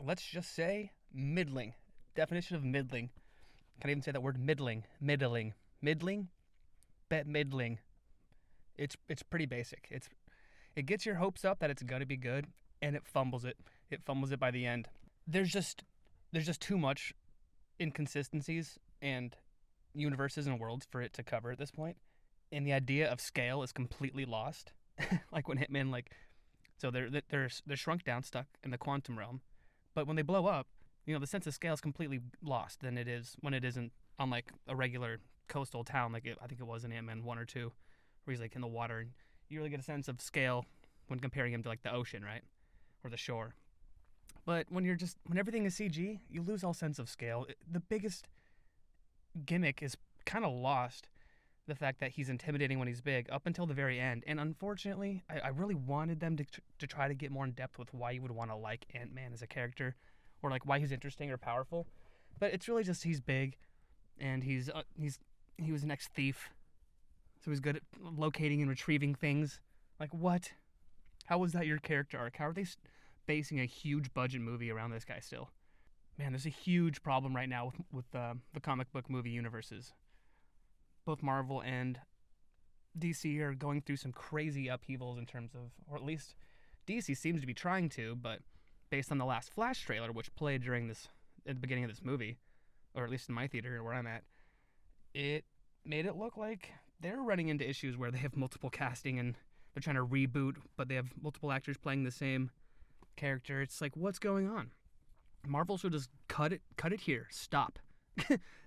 Let's just say middling. Definition of middling. Can't even say that word middling. Middling. Bet middling. It's pretty basic. It gets your hopes up that it's gonna be good, and it fumbles it. It fumbles it by the end. There's just too much inconsistencies and universes and worlds for it to cover at this point. And the idea of scale is completely lost. Like when Hitman, so they're shrunk down, stuck in the quantum realm, but when they blow up, the sense of scale is completely lost than it is when it isn't on like a regular coastal town, I think it was in Ant-Man 1 or 2, where he's like in the water, and you really get a sense of scale when comparing him to like the ocean, right, or the shore. But when everything is CG, you lose all sense of scale. The biggest gimmick is kind of lost. The fact that he's intimidating when he's big up until the very end. And unfortunately, I really wanted them to try to get more in depth with why you would want to like Ant-Man as a character, or like why he's interesting or powerful. But it's really just he's big, and he was an ex-thief, so he's good at locating and retrieving things. Like, what? How was that your character arc? How are they basing a huge budget movie around this guy still? Man, there's a huge problem right now with the comic book movie universes. Both Marvel and DC are going through some crazy upheavals in terms of, or at least DC seems to be trying to, but based on the last Flash trailer, which played at the beginning of this movie, or at least in my theater where I'm at, it made it look like they're running into issues where they have multiple casting and they're trying to reboot, but they have multiple actors playing the same character. It's like, what's going on? Marvel should just cut it here, stop.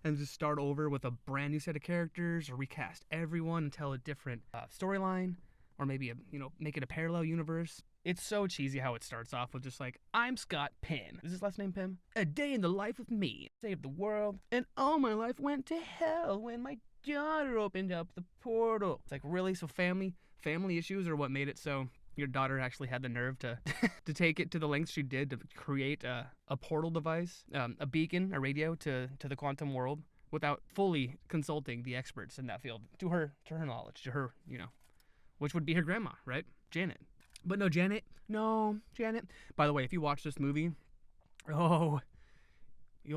And just start over with a brand new set of characters, or recast everyone and tell a different storyline, or maybe make it a parallel universe. It's so cheesy how it starts off with just like, I'm Scott Pym. Is his last name Pym? A day in the life of me. Saved the world, and all my life went to hell when my daughter opened up the portal. It's like, really? So family issues are what made it so your daughter actually had the nerve to to take it to the lengths she did to create a portal device, a beacon, a radio to the quantum world, without fully consulting the experts in that field, to her knowledge, to her, which would be her grandma, right? Janet. But no, Janet. By the way, if you watch this movie, you'll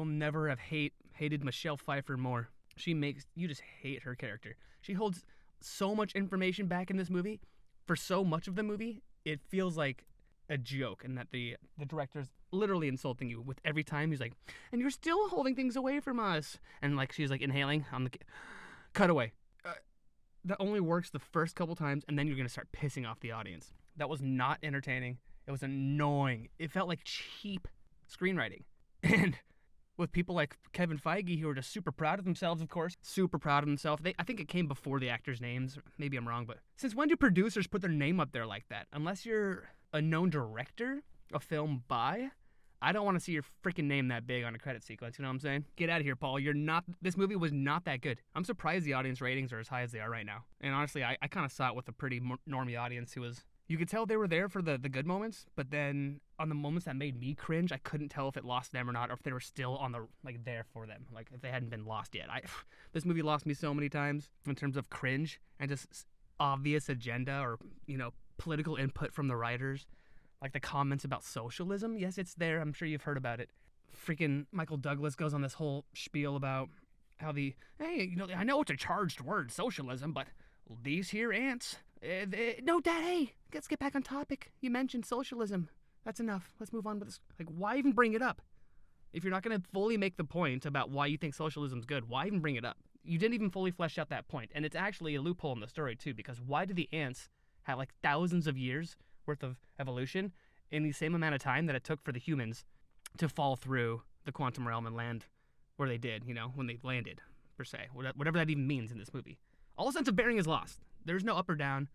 never have hated Michelle Pfeiffer more. She makes you just hate her character. She holds so much information back in this movie. For so much of the movie, it feels like a joke, and that the director's literally insulting you with every time. He's like, and you're still holding things away from us. And like she's like inhaling on the cutaway. That only works the first couple times, and then you're going to start pissing off the audience. That was not entertaining. It was annoying. It felt like cheap screenwriting. And with people like Kevin Feige, who are just super proud of themselves, of course. Super proud of themselves. I think it came before the actors' names. Maybe I'm wrong, but since when do producers put their name up there like that? Unless you're a known director, a film by, I don't want to see your freaking name that big on a credit sequence, you know what I'm saying? Get out of here, Paul. This movie was not that good. I'm surprised the audience ratings are as high as they are right now. And honestly, I kind of saw it with a pretty normie audience who was, you could tell they were there for the good moments, but then on the moments that made me cringe, I couldn't tell if it lost them or not, or if they were still on there for them, like if they hadn't been lost yet. This movie lost me so many times in terms of cringe and just obvious agenda or political input from the writers, like the comments about socialism. Yes, it's there. I'm sure you've heard about it. Freaking Michael Douglas goes on this whole spiel about how I know it's a charged word, socialism, but these here ants. No, Dad, hey, let's get back on topic. You mentioned socialism. That's enough. Let's move on with this. Like, why even bring it up? If you're not going to fully make the point about why you think socialism's good, why even bring it up? You didn't even fully flesh out that point. And it's actually a loophole in the story, too, because why do the ants have, like, thousands of years worth of evolution in the same amount of time that it took for the humans to fall through the quantum realm and land where they did, when they landed, per se? Whatever that even means in this movie. All sense of bearing is lost. There's no up or down.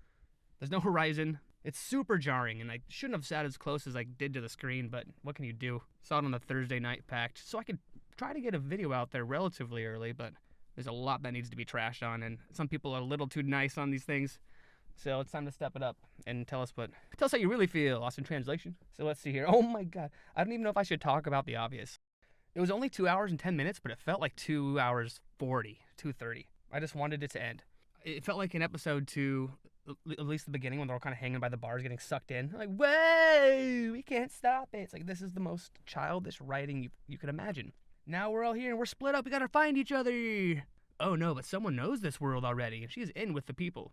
There's no horizon. It's super jarring, and I shouldn't have sat as close as I did to the screen, but what can you do? Saw it on the Thursday night packed, so I could try to get a video out there relatively early, but there's a lot that needs to be trashed on, and some people are a little too nice on these things. So it's time to step it up and tell us how you really feel, lost in translation. So let's see here. Oh my God. I don't even know if I should talk about the obvious. It was only 2 hours and 10 minutes, but it felt like 2 hours 40, 2:30. I just wanted it to end. It felt like an episode to at least the beginning when they're all kind of hanging by the bars, getting sucked in. Like, whoa, we can't stop it. It's like, this is the most childish writing you could imagine. Now we're all here and we're split up. We gotta find each other. Oh no, but someone knows this world already, and she's in with the people.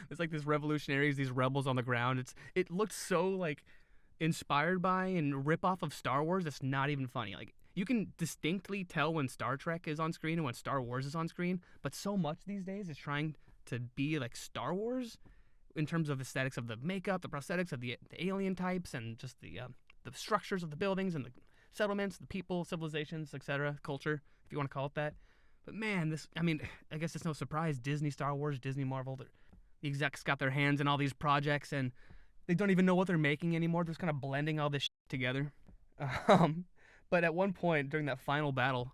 It's like these revolutionaries, these rebels on the ground. It looked so like inspired by and rip off of Star Wars. It's not even funny. Like, you can distinctly tell when Star Trek is on screen and when Star Wars is on screen, but so much these days is trying to be like Star Wars in terms of aesthetics of the makeup, the prosthetics of the alien types, and just the structures of the buildings and the settlements, the people, civilizations, etc., culture, if you want to call it that. But man, I guess it's no surprise. Disney, Star Wars, Disney, Marvel, the execs got their hands in all these projects, and they don't even know what they're making anymore. They're just kind of blending all this shit together. But at one point during that final battle,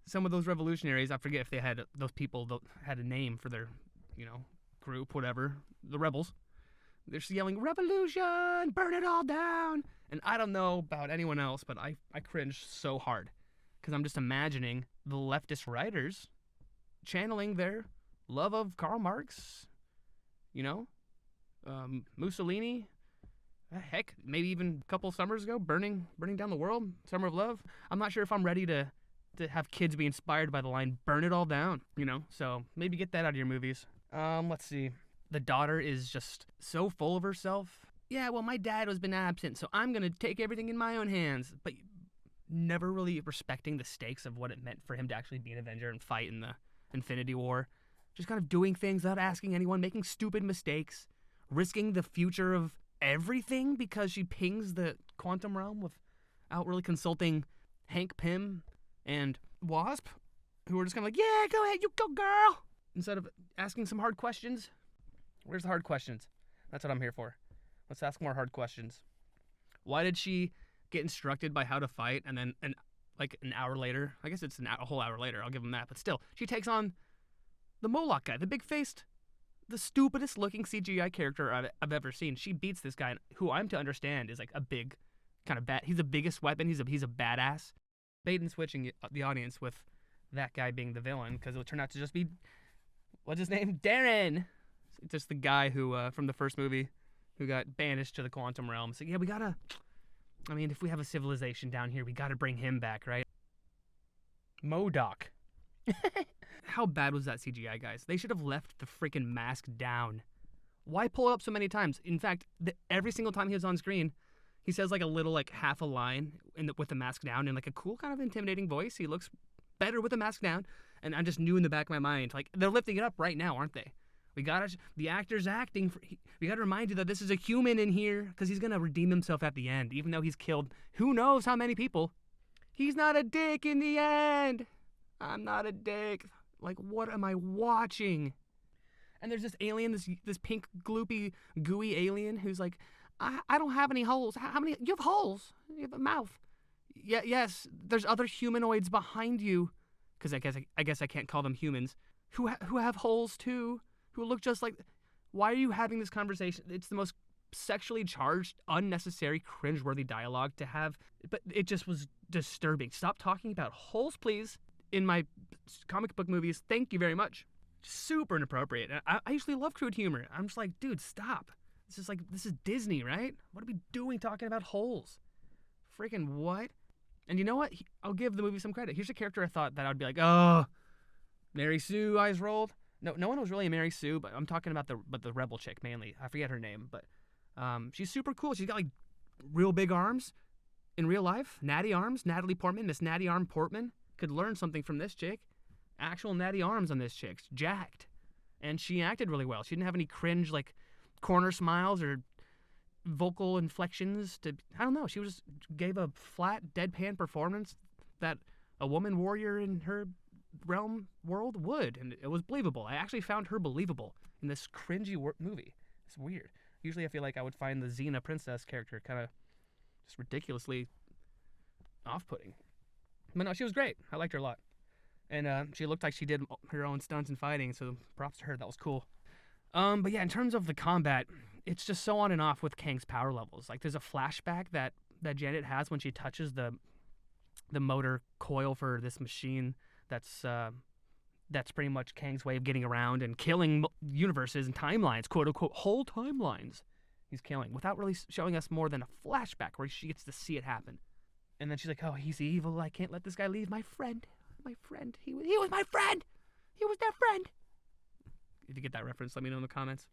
some of those revolutionaries, I forget if they had those people that had a name for their, group, whatever, the rebels. They're just yelling, "Revolution! Burn it all down!" And I don't know about anyone else, but I cringed so hard because I'm just imagining the leftist writers channeling their love of Karl Marx, Mussolini, heck, maybe even a couple summers ago, burning down the world, Summer of Love. I'm not sure if I'm ready to have kids be inspired by the line, "burn it all down," So maybe get that out of your movies. Let's see. The daughter is just so full of herself. Yeah, well, my dad has been absent, so I'm going to take everything in my own hands. But never really respecting the stakes of what it meant for him to actually be an Avenger and fight in the Infinity War. Just kind of doing things without asking anyone, making stupid mistakes, risking the future of everything because she pings the quantum realm without really consulting Hank Pym and Wasp, who are just kind of like, "Yeah, go ahead, you go, girl," instead of asking some hard questions. Where's the hard questions? That's what I'm here for. Let's ask more hard questions. Why did she get instructed by how to fight, and then an hour later, I guess it's a whole hour later, I'll give him that, but still, she takes on the Moloch guy, the big-faced, the stupidest looking CGI character I've ever seen. She beats this guy, who I'm to understand is like a big kind of he's the biggest weapon. He's a badass. Bait and switching the audience with that guy being the villain, because it'll turn out to just be, what's his name? Darren. Just the guy who from the first movie who got banished to the quantum realm. So yeah, if we have a civilization down here, we gotta bring him back, right? MODOK. How bad was that CGI, guys? They should have left the freaking mask down. Why pull it up so many times? In fact, every single time he was on screen, he says like a little, like half a line with the mask down in like a cool kind of intimidating voice. He looks better with the mask down, and I just knew in the back of my mind, like, they're lifting it up right now, aren't they? The actor's acting. We gotta remind you that this is a human in here, because he's gonna redeem himself at the end, even though he's killed who knows how many people. He's not a dick in the end. I'm not a dick. Like, what am I watching? And there's this alien, this pink, gloopy, gooey alien who's like, I don't have any holes. How many? You have holes. You have a mouth. Yeah, yes. There's other humanoids behind you, because I guess I can't call them humans, who have holes too, who look just like. Why are you having this conversation? It's the most sexually charged, unnecessary, cringeworthy dialogue to have, but it just was disturbing. Stop talking about holes, please, in my comic book movies. Thank you very much. Super inappropriate. I usually love crude humor. I'm just like, dude, stop. This is Disney, right? What are we doing talking about holes? Freaking what? And you know what? I'll give the movie some credit. Here's a character I thought that I'd be like, oh, Mary Sue, eyes rolled. No one was really a Mary Sue, but I'm talking about the rebel chick mainly. I forget her name, but she's super cool. She's got like real big arms in real life. Natty arms. Natalie Portman, Miss Natty Arm Portman, could learn something from this chick. Actual natty arms on this chick. Jacked. And she acted really well. She didn't have any cringe, like, corner smiles or vocal inflections I don't know. She just gave a flat, deadpan performance that a woman warrior in her realm world would, and it was believable. I actually found her believable in this cringy movie. It's weird. Usually I feel like I would find the Xena princess character kind of just ridiculously off-putting. But no, she was great. I liked her a lot. And she looked like she did her own stunts and fighting, so props to her. That was cool. But yeah, in terms of the combat, it's just so on and off with Kang's power levels. Like, there's a flashback that Janet has when she touches the motor coil for this machine that's That's pretty much Kang's way of getting around and killing universes and timelines, quote unquote, whole timelines. He's killing without really showing us more than a flashback where she gets to see it happen. And then she's like, oh, he's evil. I can't let this guy leave. My friend. He was my friend. He was their friend. If you get that reference, let me know in the comments.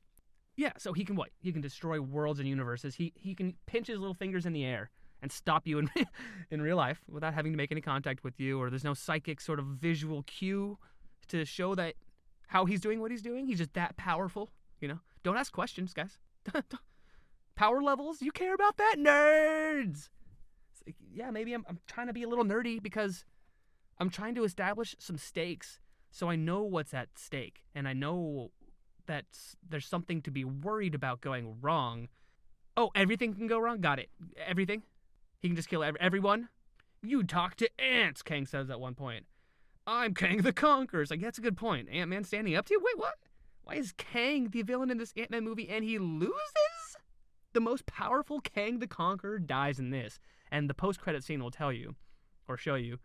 Yeah, so he can what? He can destroy worlds and universes. He can pinch his little fingers in the air and stop you in real life without having to make any contact with you, or there's no psychic sort of visual cue to show that how he's doing what he's doing. He's just that powerful, you know? Don't ask questions, guys. Power levels? You care about that? Nerds! Like, yeah, maybe I'm trying to be a little nerdy because I'm trying to establish some stakes so I know what's at stake, and I know that there's something to be worried about going wrong. Oh, everything can go wrong? Got it. Everything? He can just kill everyone? You talk to ants, Kang says at one point. I'm Kang the Conqueror. It's like, that's a good point. Ant-Man standing up to you? Wait, what? Why is Kang the villain in this Ant-Man movie and he loses? The most powerful Kang the Conqueror dies in this. And the post-credit scene will tell you, or show you,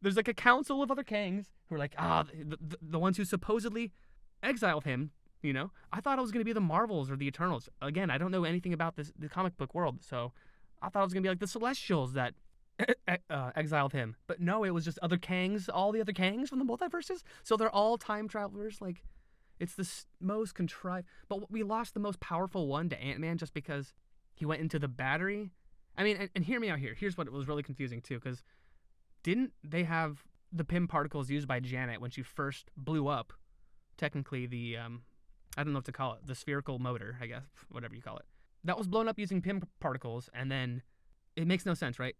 there's like a council of other Kangs who are like, the ones who supposedly exiled him, you know? I thought it was going to be the Marvels or the Eternals. Again, I don't know anything about the comic book world, so I thought it was going to be like the Celestials that exiled him. But no, it was just other Kangs, all the other Kangs from the multiverses. So they're all time travelers. Like, it's the most contrived. But we lost the most powerful one to Ant-Man just because he went into the battery. I mean, and hear me out here. Here's what was really confusing, too, because didn't they have the Pym particles used by Janet when she first blew up? Technically, the, I don't know what to call it, the spherical motor, I guess, whatever you call it. That was blown up using Pym particles, and then it makes no sense, right?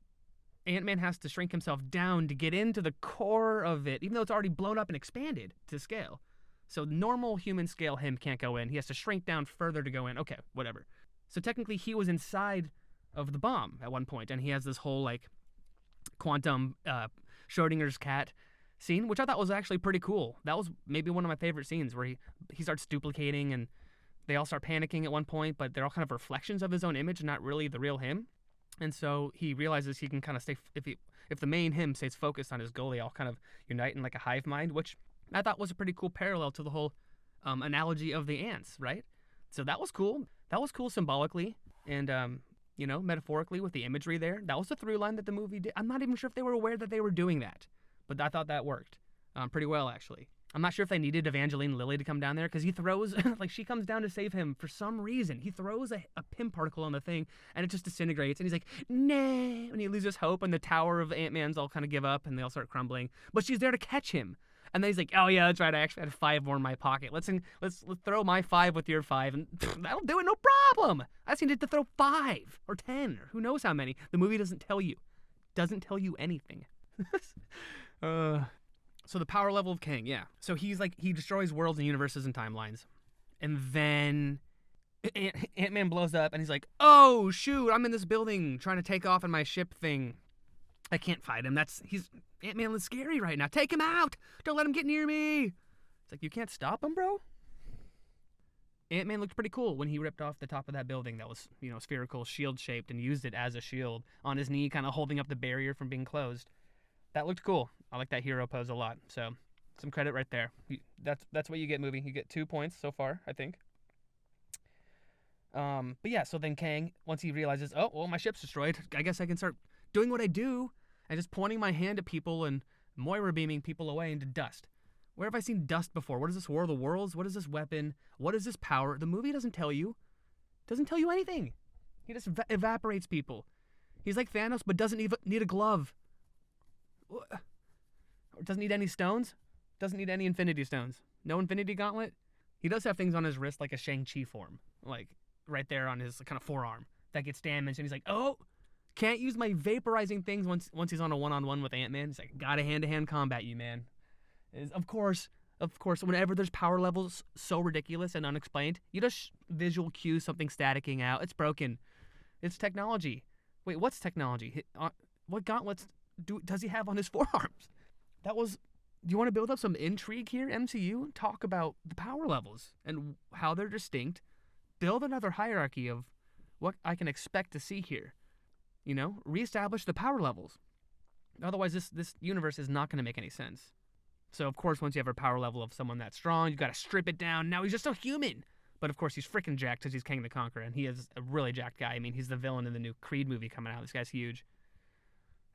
Ant-Man has to shrink himself down to get into the core of it, even though it's already blown up and expanded to scale. So normal human scale him can't go in. He has to shrink down further to go in. Okay, whatever. So technically he was inside of the bomb at one point, and he has this whole, like, quantum Schrodinger's cat scene, which I thought was actually pretty cool. That was maybe one of my favorite scenes where he starts duplicating, and they all start panicking at one point, but they're all kind of reflections of his own image, not really the real him. And so he realizes he can kind of stay, if the main him stays focused on his goal, they all kind of unite in like a hive mind, which I thought was a pretty cool parallel to the whole analogy of the ants, right? So that was cool. That was cool symbolically and, you know, metaphorically with the imagery there. That was the through line that the movie did. I'm not even sure if they were aware that they were doing that, but I thought that worked pretty well, actually. I'm not sure if they needed Evangeline Lilly to come down there because he throws, like, she comes down to save him for some reason. He throws a Pym particle on the thing and it just disintegrates. And he's like, nah. And he loses hope and the tower of Ant-Man's all kind of give up and they all start crumbling. But she's there to catch him. And then he's like, oh yeah, that's right. I actually had 5 more in my pocket. Let's throw my 5 with your 5 and that'll do it. No problem. I just needed to throw 5 or 10 or who knows how many. The movie doesn't tell you. Doesn't tell you anything. So the power level of Kang, yeah. So he's like, he destroys worlds and universes and timelines. And then Ant-Man blows up and he's like, oh, shoot, I'm in this building trying to take off in my ship thing. I can't fight him. Ant-Man is scary right now. Take him out. Don't let him get near me. It's like, you can't stop him, bro? Ant-Man looked pretty cool when he ripped off the top of that building that was, you know, spherical, shield-shaped and used it as a shield on his knee, kind of holding up the barrier from being closed. That looked cool. I like that hero pose a lot. So, some credit right there. That's what you get, movie. You get 2 points so far, I think. But yeah, so then Kang, once he realizes, oh, well, my ship's destroyed, I guess I can start doing what I do and just pointing my hand at people and Moira beaming people away into dust. Where have I seen dust before? What is this, War of the Worlds? What is this weapon? What is this power? The movie doesn't tell you. Doesn't tell you anything. He just evaporates people. He's like Thanos, but doesn't even need a glove. Doesn't need any stones. Doesn't need any Infinity Stones. No Infinity Gauntlet. He does have things on his wrist like a Shang-Chi form. Like right there on his kind of forearm. That gets damaged and he's like, oh, can't use my vaporizing things once he's on a one-on-one with Ant-Man. He's like, got a hand-to-hand combat you, man. Of course, whenever there's power levels so ridiculous and unexplained, you just visual cue something staticking out. It's broken. It's technology. Wait, what's technology? What gauntlets does he have on his forearms? Do you want to build up some intrigue here, MCU? Talk about the power levels and how they're distinct. Build another hierarchy of what I can expect to see here. You know, reestablish the power levels. Otherwise, this universe is not going to make any sense. So, of course, once you have a power level of someone that strong, you got to strip it down. Now he's just a human. But, of course, he's freaking jacked because he's Kang the Conqueror, and he is a really jacked guy. I mean, he's the villain in the new Creed movie coming out. This guy's huge.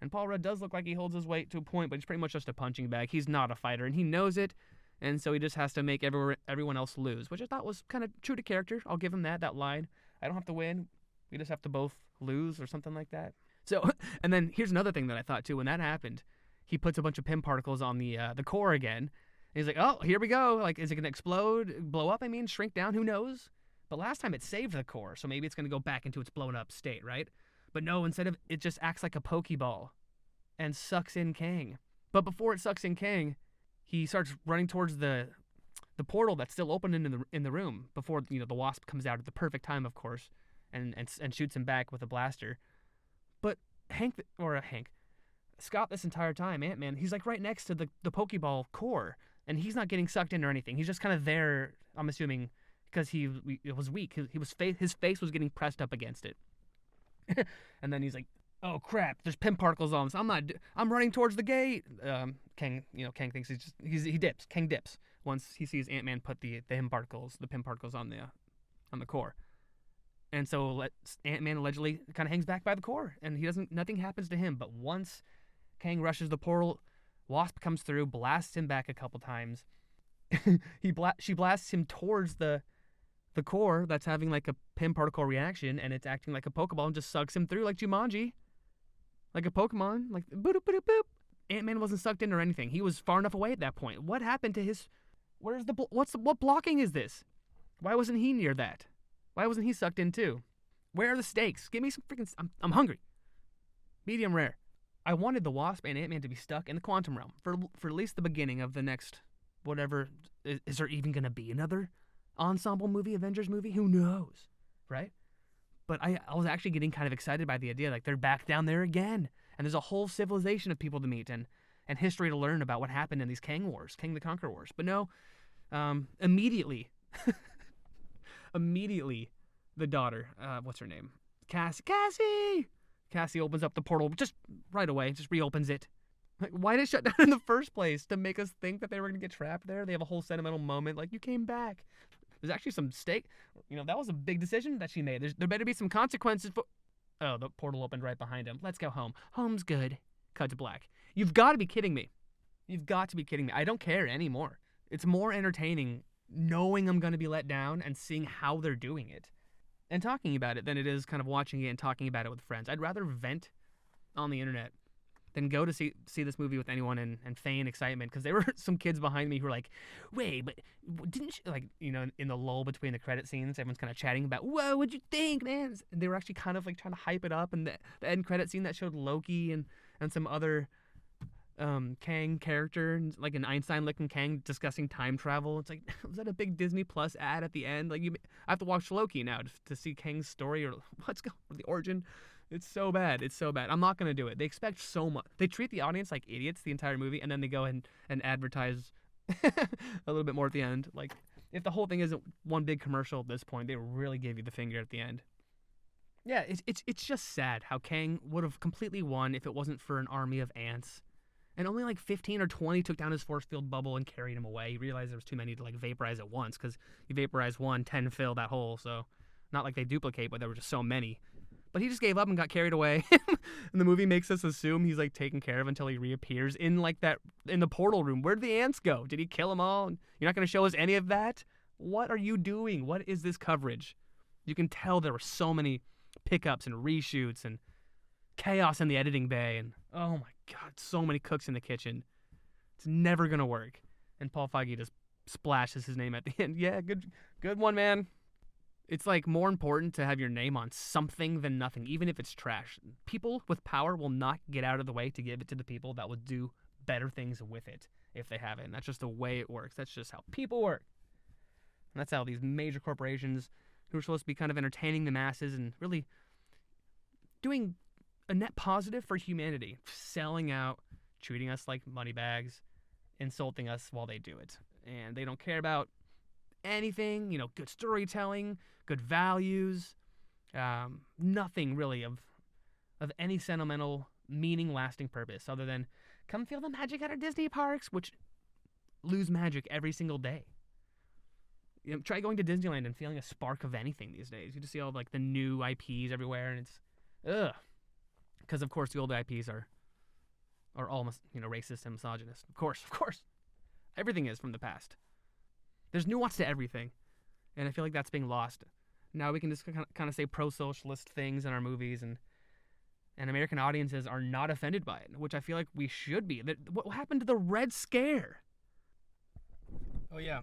And Paul Rudd does look like he holds his weight to a point, but he's pretty much just a punching bag. He's not a fighter, and he knows it, and so he just has to make everyone else lose, which I thought was kind of true to character. I'll give him that line. I don't have to win. We just have to both lose or something like that. So, and then here's another thing that I thought, too. When that happened, he puts a bunch of Pym particles on the core again. And he's like, oh, here we go. Like, is it going to explode, blow up, shrink down? Who knows? But last time it saved the core, so maybe it's going to go back into its blown up state, right? But no, instead of it just acts like a Pokeball and sucks in Kang. But before it sucks in Kang, he starts running towards the portal that's still open in the room before the Wasp comes out at the perfect time, of course, and shoots him back with a blaster. But Scott, this entire time, Ant-Man, he's like right next to the Pokeball core, and he's not getting sucked in or anything. He's just kind of there, I'm assuming, because it was weak. His face was getting pressed up against it. And then he's like, oh crap, there's Pym particles on this. I'm running towards the gate. Kang thinks he dips. Kang dips once he sees Ant-Man put the Pym particles on the core. And so Ant-Man allegedly kind of hangs back by the core, and nothing happens to him. But once Kang rushes the portal, Wasp comes through, blasts him back a couple times. She blasts him towards the core that's having like a Pym particle reaction, and it's acting like a Pokeball and just sucks him through like Jumanji. Like a Pokemon, like boop boop boop. Ant-Man wasn't sucked in or anything. He was far enough away at that point. What happened to his? What blocking is this? Why wasn't he near that? Why wasn't he sucked in too? Where are the stakes? Give me some freaking. I'm hungry. Medium rare. I wanted the Wasp and Ant-Man to be stuck in the quantum realm for at least the beginning of the next whatever. Is there even gonna be another ensemble movie, Avengers movie? Who knows, right? But I was actually getting kind of excited by the idea, like they're back down there again, and there's a whole civilization of people to meet and history to learn about what happened in these Kang Wars, Kang the Conqueror Wars. But no, immediately, the daughter, what's her name? Cassie opens up the portal just right away, just reopens it. Like, why did it shut down in the first place? To make us think that they were going to get trapped there? They have a whole sentimental moment, like, you came back. There's actually some stake. That was a big decision that she made. There better be some consequences for... Oh, the portal opened right behind him. Let's go home. Home's good. Cut to black. You've got to be kidding me. You've got to be kidding me. I don't care anymore. It's more entertaining knowing I'm going to be let down and seeing how they're doing it and talking about it than it is kind of watching it and talking about it with friends. I'd rather vent on the internet than go to see this movie with anyone and feign excitement, because there were some kids behind me who were like, wait, but didn't you, like, in the lull between the credit scenes, everyone's kind of chatting about, whoa, what'd you think, man? And they were actually kind of like trying to hype it up, and the end credit scene that showed Loki and some other Kang character, like an Einstein-looking Kang discussing time travel. It's like, was that a big Disney Plus ad at the end? Like, I have to watch Loki now to see Kang's story or the origin. It's so bad. It's so bad. I'm not going to do it. They expect so much. They treat the audience like idiots the entire movie, and then they go and advertise a little bit more at the end. Like, if the whole thing isn't one big commercial at this point, they really give you the finger at the end. Yeah, it's just sad how Kang would have completely won if it wasn't for an army of ants. And only like 15 or 20 took down his force field bubble and carried him away. He realized there was too many to like vaporize at once, because you vaporize one, 10 fill that hole. So not like they duplicate, but there were just so many. But he just gave up and got carried away. And the movie makes us assume he's like taken care of until he reappears in the portal room. Where did the ants go? Did he kill them all? You're not going to show us any of that? What are you doing? What is this coverage? You can tell there were so many pickups and reshoots and chaos in the editing bay. And oh my God, so many cooks in the kitchen. It's never going to work. And Paul Feige just splashes his name at the end. Yeah, good one, man. It's like more important to have your name on something than nothing, even if it's trash. People with power will not get out of the way to give it to the people that will do better things with it if they have it. And that's just the way it works. That's just how people work. And that's how these major corporations, who are supposed to be kind of entertaining the masses and really doing a net positive for humanity, selling out, treating us like money bags, insulting us while they do it. And they don't care about anything, good storytelling, good values, nothing really of any sentimental, meaning, lasting purpose other than come feel the magic at our Disney parks, which lose magic every single day. Try going to Disneyland and feeling a spark of anything these days. You just see all like the new IPs everywhere, and it's ugh. Because of course the old IPs are all racist and misogynist. Of course, everything is from the past. There's nuance to everything, and I feel like that's being lost. Now we can just kind of say pro-socialist things in our movies, and American audiences are not offended by it, which I feel like we should be. What happened to the Red Scare? Oh yeah,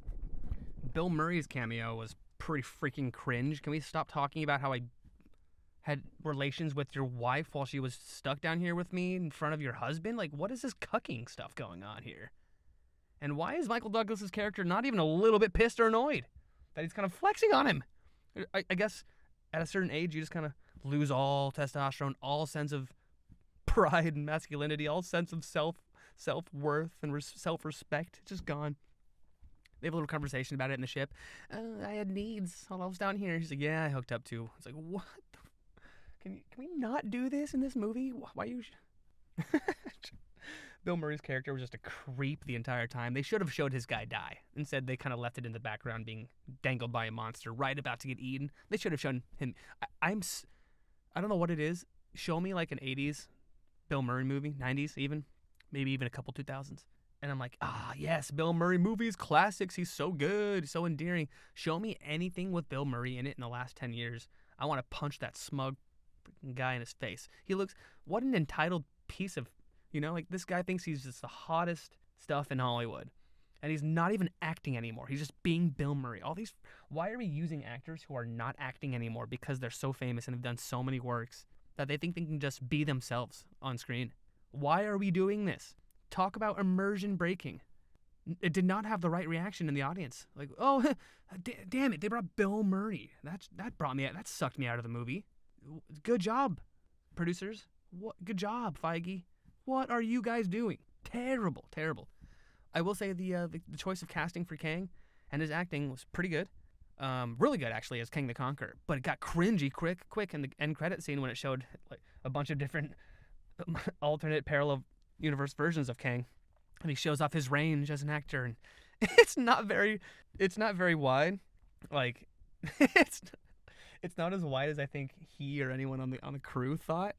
Bill Murray's cameo was pretty freaking cringe. Can we stop talking about how I had relations with your wife while she was stuck down here with me in front of your husband? Like, what is this cucking stuff going on here? And why is Michael Douglas's character not even a little bit pissed or annoyed that he's kind of flexing on him? I guess at a certain age, you just kind of lose all testosterone, all sense of pride and masculinity, all sense of self-worth and self-respect. It's just gone. They have a little conversation about it in the ship. I had needs while I was down here. She's like, yeah, I hooked up too. It's like, what? Can we not do this in this movie? Why you? Bill Murray's character was just a creep the entire time. They should have showed his guy die. Instead, they kind of left it in the background being dangled by a monster right about to get eaten. They should have shown him. I don't know what it is. Show me like an 80s Bill Murray movie, 90s even, maybe even a couple 2000s. And I'm like, yes, Bill Murray movies, classics. He's so good, so endearing. Show me anything with Bill Murray in it in the last 10 years. I want to punch that smug guy in his face. He looks, what an entitled piece of, like this guy thinks he's just the hottest stuff in Hollywood. And he's not even acting anymore. He's just being Bill Murray. Why are we using actors who are not acting anymore because they're so famous and have done so many works that they think they can just be themselves on screen? Why are we doing this? Talk about immersion breaking. It did not have the right reaction in the audience. Like, oh, damn it, they brought Bill Murray. That sucked me out of the movie. Good job, producers. Good job, Feige. What are you guys doing? Terrible. I will say the choice of casting for Kang and his acting was pretty good. Really good, actually, as Kang the Conqueror. But it got cringy quick in the end credit scene when it showed like a bunch of different alternate parallel universe versions of Kang. And he shows off his range as an actor. And it's not very wide. Like, it's not as wide as I think he or anyone on the crew thought.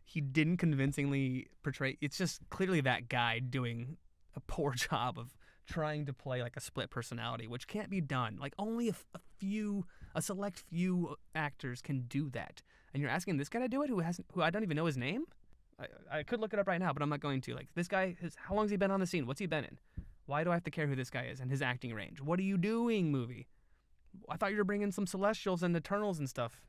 He didn't convincingly portray. It's just clearly that guy doing a poor job of trying to play like a split personality, which can't be done. Like only a select few actors can do that. And you're asking this guy to do it, who I don't even know his name. I could look it up right now, but I'm not going to. Like this guy, how long's he been on the scene? What's he been in? Why do I have to care who this guy is and his acting range? What are you doing, movie? I thought you were bringing some Celestials and Eternals and stuff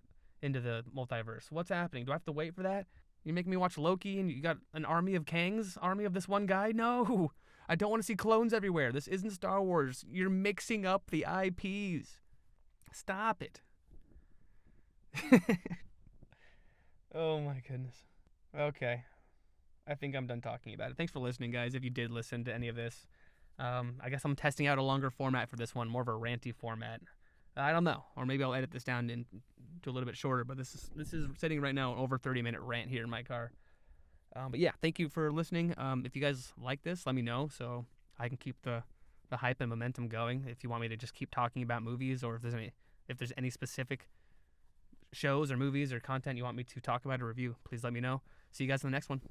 into the multiverse. What's happening? Do I have to wait for that? You make me watch Loki and you got an army of Kangs, army of this one guy? No, I don't want to see clones everywhere. This isn't Star Wars. You're mixing up the IPs. Stop it. Oh my goodness. Okay. I think I'm done talking about it. Thanks for listening, guys, if you did listen to any of this. I guess I'm testing out a longer format for this one, more of a ranty format. I don't know. Or maybe I'll edit this down to a little bit shorter, but this is sitting right now an over 30-minute rant here in my car. But yeah, thank you for listening. If you guys like this, let me know so I can keep the hype and momentum going. If you want me to just keep talking about movies, or if there's any specific shows or movies or content you want me to talk about or review, please let me know. See you guys in the next one.